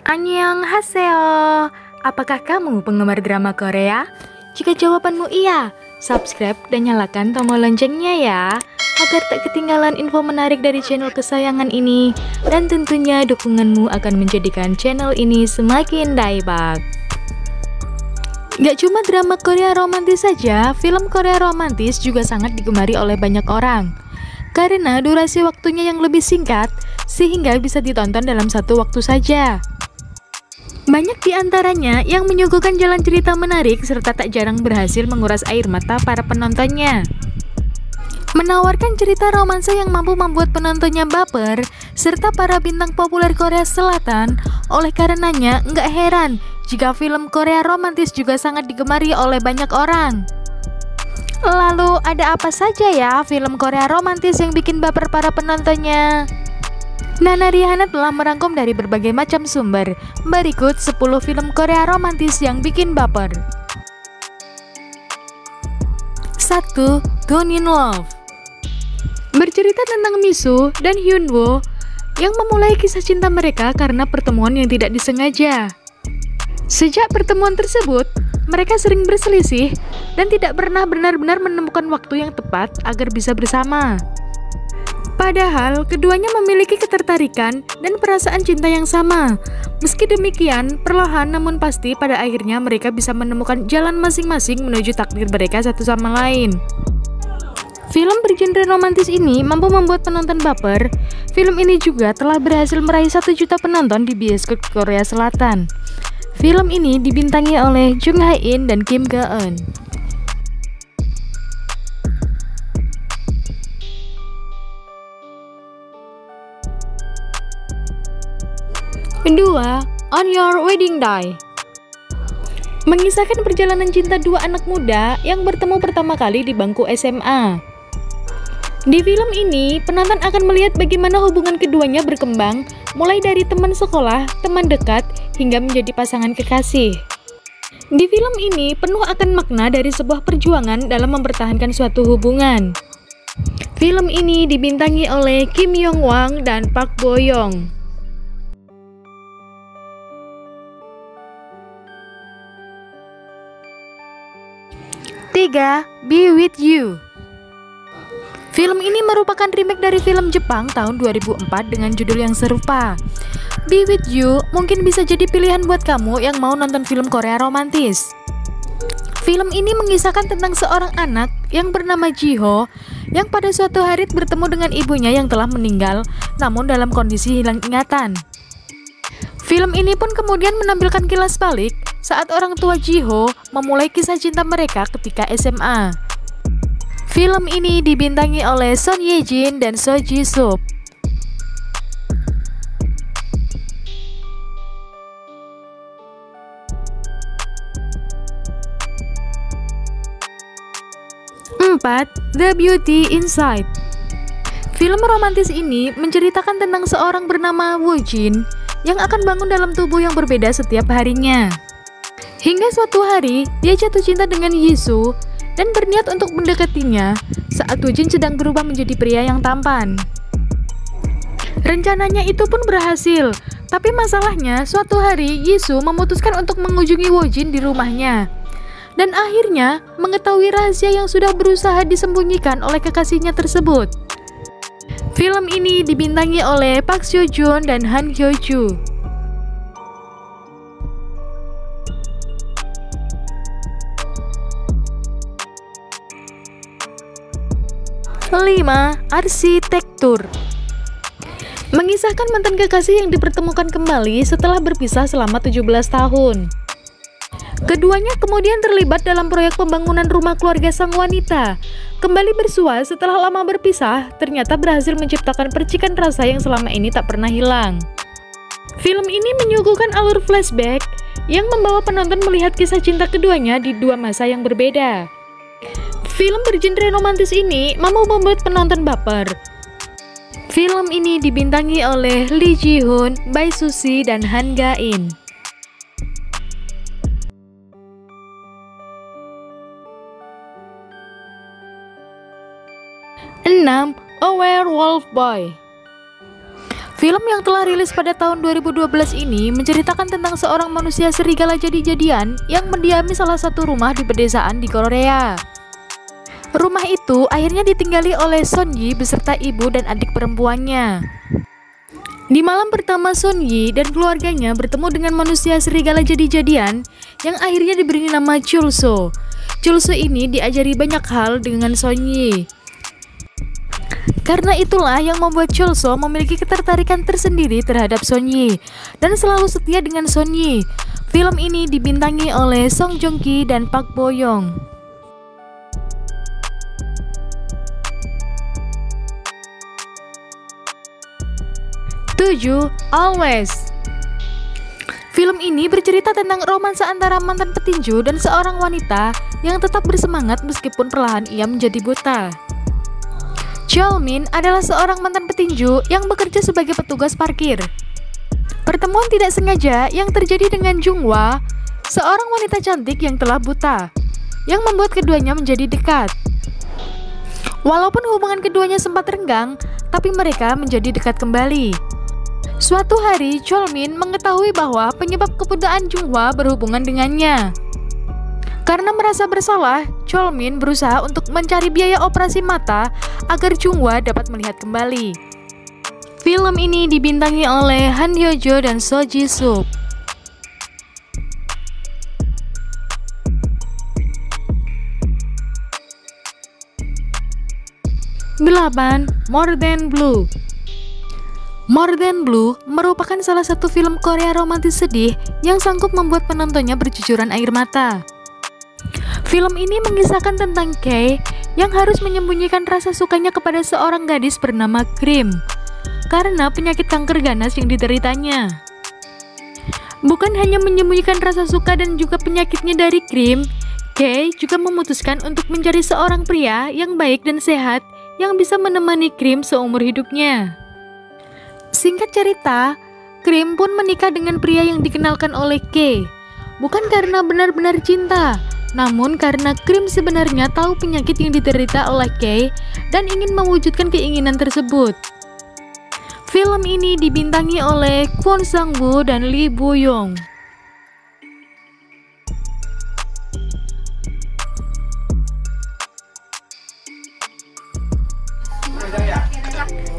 Annyeonghaseyo. Apakah kamu penggemar drama Korea? Jika jawabanmu iya, subscribe dan nyalakan tombol loncengnya ya, agar tak ketinggalan info menarik dari channel kesayangan ini. Dan tentunya dukunganmu akan menjadikan channel ini semakin daibak. Gak cuma drama Korea romantis saja, film Korea romantis juga sangat digemari oleh banyak orang. Karena durasi waktunya yang lebih singkat, sehingga bisa ditonton dalam satu waktu saja. Banyak di antaranya yang menyuguhkan jalan cerita menarik serta tak jarang berhasil menguras air mata para penontonnya. Menawarkan cerita romansa yang mampu membuat penontonnya baper, serta para bintang populer Korea Selatan. Oleh karenanya, nggak heran jika film Korea romantis juga sangat digemari oleh banyak orang. Lalu, ada apa saja ya film Korea romantis yang bikin baper para penontonnya? Nana Rihanna telah merangkum dari berbagai macam sumber. Berikut 10 film Korea romantis yang bikin baper. 1. Gone in Love. Bercerita tentang Misu dan Hyunwoo yang memulai kisah cinta mereka karena pertemuan yang tidak disengaja. Sejak pertemuan tersebut, mereka sering berselisih dan tidak pernah benar-benar menemukan waktu yang tepat agar bisa bersama. Padahal, keduanya memiliki ketertarikan dan perasaan cinta yang sama. Meski demikian, perlahan namun pasti pada akhirnya mereka bisa menemukan jalan masing-masing menuju takdir mereka satu sama lain. Film bergenre romantis ini mampu membuat penonton baper. Film ini juga telah berhasil meraih 1 juta penonton di bioskop Korea Selatan. Film ini dibintangi oleh Jung Hae In dan Kim Ga Eun. Kedua, On Your Wedding Day. Mengisahkan perjalanan cinta dua anak muda yang bertemu pertama kali di bangku SMA. Di film ini, penonton akan melihat bagaimana hubungan keduanya berkembang, mulai dari teman sekolah, teman dekat, hingga menjadi pasangan kekasih. Di film ini, penuh akan makna dari sebuah perjuangan dalam mempertahankan suatu hubungan. Film ini dibintangi oleh Kim Yong Wang dan Park Bo Young. 3. Be With You. Film ini merupakan remake dari film Jepang tahun 2004 dengan judul yang serupa. Be With You mungkin bisa jadi pilihan buat kamu yang mau nonton film Korea romantis. Film ini mengisahkan tentang seorang anak yang bernama Jiho yang pada suatu hari bertemu dengan ibunya yang telah meninggal namun dalam kondisi hilang ingatan. Film ini pun kemudian menampilkan kilas balik saat orang tua Jiho memulai kisah cinta mereka ketika SMA. Film ini dibintangi oleh Son Ye Jin dan So Ji Sup. 4. The Beauty Inside. Film romantis ini menceritakan tentang seorang bernama Woo Jin yang akan bangun dalam tubuh yang berbeda setiap harinya. Hingga suatu hari, dia jatuh cinta dengan Yisu dan berniat untuk mendekatinya saat Woo Jin sedang berubah menjadi pria yang tampan. Rencananya itu pun berhasil, tapi masalahnya suatu hari Yisu memutuskan untuk mengunjungi Woo Jin di rumahnya. Dan akhirnya mengetahui rahasia yang sudah berusaha disembunyikan oleh kekasihnya tersebut. Film ini dibintangi oleh Park Seo Joon dan Han Hyo Joo. 5. Arsitektur. Mengisahkan mantan kekasih yang dipertemukan kembali setelah berpisah selama 17 tahun. Keduanya kemudian terlibat dalam proyek pembangunan rumah keluarga sang wanita. Kembali bersua setelah lama berpisah, ternyata berhasil menciptakan percikan rasa yang selama ini tak pernah hilang. Film ini menyuguhkan alur flashback yang membawa penonton melihat kisah cinta keduanya di dua masa yang berbeda. Film bergenre romantis ini mampu membuat penonton baper. Film ini dibintangi oleh Lee Ji Hoon, Bae Suzy, dan Han Ga In. 6. A Werewolf Boy. Film yang telah rilis pada tahun 2012 ini menceritakan tentang seorang manusia serigala jadi-jadian yang mendiami salah satu rumah di pedesaan di Korea. Rumah itu akhirnya ditinggali oleh Son Yi beserta ibu dan adik perempuannya. Di malam pertama, Son Yi dan keluarganya bertemu dengan manusia serigala jadi-jadian yang akhirnya diberi nama Chulso. Chulso ini diajari banyak hal dengan Son Yi. Karena itulah yang membuat Chulso memiliki ketertarikan tersendiri terhadap Son Yi dan selalu setia dengan Son Yi. Film ini dibintangi oleh Song Joong Ki dan Park Bo Young. 7. Always. Film ini bercerita tentang romansa antara mantan petinju dan seorang wanita yang tetap bersemangat meskipun perlahan ia menjadi buta. Cheolmin adalah seorang mantan petinju yang bekerja sebagai petugas parkir. Pertemuan tidak sengaja yang terjadi dengan Jungwa, seorang wanita cantik yang telah buta, yang membuat keduanya menjadi dekat. Walaupun hubungan keduanya sempat renggang, tapi mereka menjadi dekat kembali. Suatu hari, Cheolmin mengetahui bahwa penyebab kebutaan Jungwa berhubungan dengannya. Karena merasa bersalah, Cheolmin berusaha untuk mencari biaya operasi mata agar Jungwa dapat melihat kembali. Film ini dibintangi oleh Han Hyo Jo dan So Ji Suk. 8. More Than Blue. More Than Blue merupakan salah satu film Korea romantis sedih yang sanggup membuat penontonnya bercucuran air mata. Film ini mengisahkan tentang Kay yang harus menyembunyikan rasa sukanya kepada seorang gadis bernama Krim karena penyakit kanker ganas yang dideritanya. Bukan hanya menyembunyikan rasa suka dan juga penyakitnya dari Krim, Kay juga memutuskan untuk mencari seorang pria yang baik dan sehat yang bisa menemani Krim seumur hidupnya. Singkat cerita, Krim pun menikah dengan pria yang dikenalkan oleh Kay, bukan karena benar-benar cinta, namun karena Krim sebenarnya tahu penyakit yang diderita oleh Kay dan ingin mewujudkan keinginan tersebut. Film ini dibintangi oleh Kwon Sang Woo dan Lee Bo Young.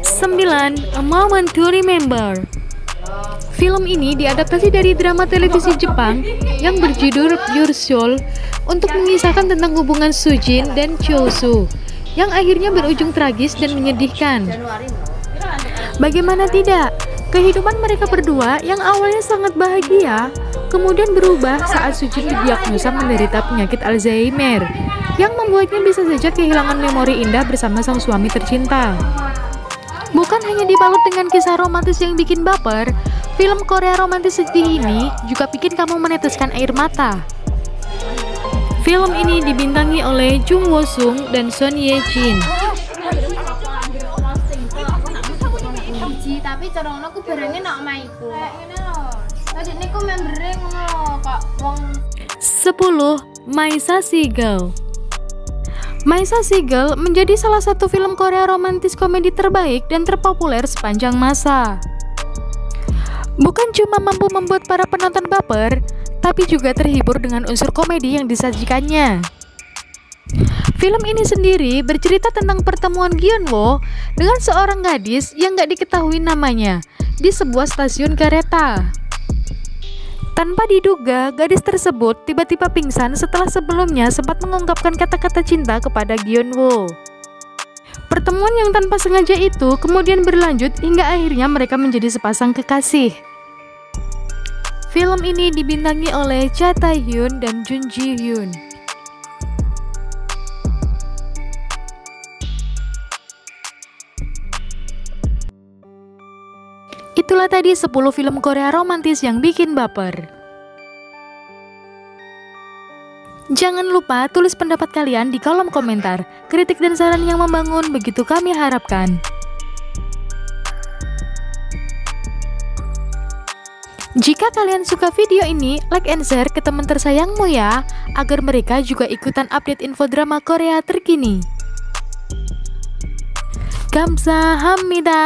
9. A Moment to Remember. Film ini diadaptasi dari drama televisi Jepang yang berjudul Your Soul untuk mengisahkan tentang hubungan Sujin dan Chosu yang akhirnya berujung tragis dan menyedihkan. Bagaimana tidak, kehidupan mereka berdua yang awalnya sangat bahagia kemudian berubah saat Sujin didiagnosa menderita penyakit Alzheimer yang membuatnya bisa saja kehilangan memori indah bersama sang suami tercinta. Bukan hanya dibalut dengan kisah romantis yang bikin baper, film Korea romantis sedih ini juga bikin kamu meneteskan air mata. Film ini dibintangi oleh Jung Wo Sung dan Son Ye Jin. Tapi caranya aku barangnya nak maiku. Ngene lho. Tadi niku membere ngono kok wong 10. Maisa Seagull. Maisa Seagull menjadi salah satu film Korea romantis komedi terbaik dan terpopuler sepanjang masa. Bukan cuma mampu membuat para penonton baper, tapi juga terhibur dengan unsur komedi yang disajikannya. Film ini sendiri bercerita tentang pertemuan Gyun-woo dengan seorang gadis yang gak diketahui namanya di sebuah stasiun kereta. Tanpa diduga, gadis tersebut tiba-tiba pingsan setelah sebelumnya sempat mengungkapkan kata-kata cinta kepada Gyun-woo. Pertemuan yang tanpa sengaja itu kemudian berlanjut hingga akhirnya mereka menjadi sepasang kekasih. Film ini dibintangi oleh Cha Tae-hyun dan Jun Ji-hyun. Itulah tadi 10 film Korea romantis yang bikin baper. Jangan lupa tulis pendapat kalian di kolom komentar. Kritik dan saran yang membangun begitu kami harapkan. Jika kalian suka video ini, like and share ke teman tersayangmu ya, agar mereka juga ikutan update info drama Korea terkini. Kamsahamnida.